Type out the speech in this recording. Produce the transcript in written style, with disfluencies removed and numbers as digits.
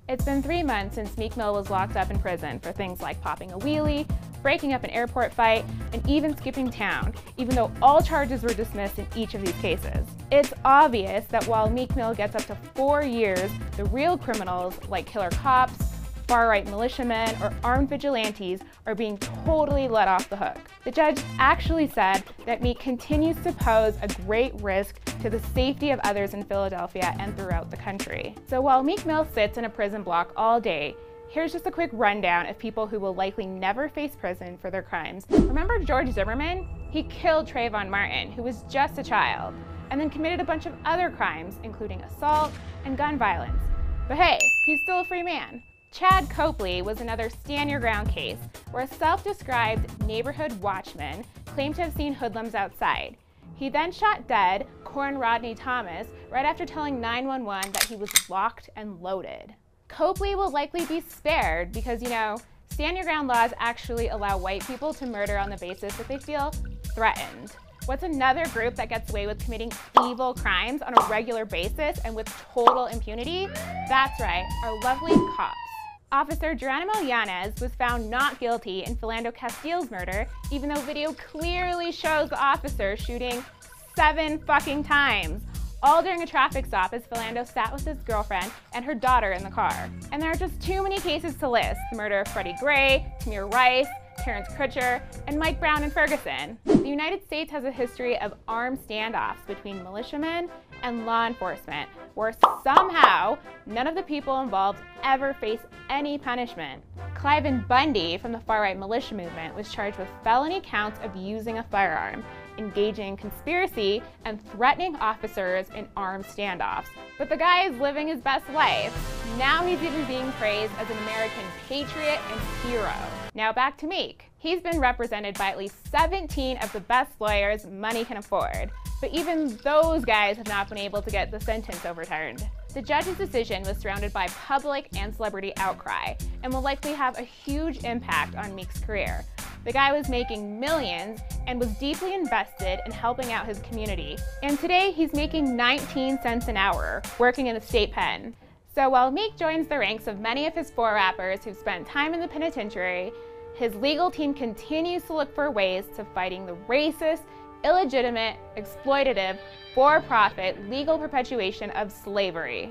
It's been 3 months since Meek Mill was locked up in prison for things like popping a wheelie, breaking up an airport fight, and even skipping town, even though all charges were dismissed in each of these cases. It's obvious that while Meek Mill gets up to 4 years, the real criminals, like killer cops, far-right militiamen, or armed vigilantes, are being totally let off the hook. The judge actually said that Meek continues to pose a great risk to the safety of others in Philadelphia and throughout the country. So while Meek Mill sits in a prison block all day, here's just a quick rundown of people who will likely never face prison for their crimes. Remember George Zimmerman? He killed Trayvon Martin, who was just a child, and then committed a bunch of other crimes, including assault and gun violence. But hey, he's still a free man. Chad Copley was another stand your ground case where a self-described neighborhood watchman claimed to have seen hoodlums outside. He then shot dead Corn Rodney Thomas right after telling 911 that he was locked and loaded. Copley will likely be spared because, you know, stand your ground laws actually allow white people to murder on the basis that they feel threatened. What's another group that gets away with committing evil crimes on a regular basis and with total impunity? That's right, our lovely cops. Officer Geronimo Yanez was found not guilty in Philando Castile's murder, even though video clearly shows the officer shooting 7 fucking times, all during a traffic stop as Philando sat with his girlfriend and her daughter in the car. And there are just too many cases to list: the murder of Freddie Gray, Tamir Rice, Terrence Crutcher, and Mike Brown in Ferguson. The United States has a history of armed standoffs between militiamen and law enforcement, where somehow none of the people involved ever face any punishment. Cliven Bundy from the far-right militia movement was charged with felony counts of using a firearm, engaging in conspiracy, and threatening officers in armed standoffs. But the guy is living his best life. Now he's even being praised as an American patriot and hero. Now back to Meek. He's been represented by at least 17 of the best lawyers money can afford, but even those guys have not been able to get the sentence overturned. The judge's decision was surrounded by public and celebrity outcry and will likely have a huge impact on Meek's career. The guy was making millions and was deeply invested in helping out his community. And today he's making 19 cents an hour working in a state pen. So while Meek joins the ranks of many of his rappers who've spent time in the penitentiary, his legal team continues to look for ways to fighting the racist, illegitimate, exploitative, for-profit legal perpetuation of slavery.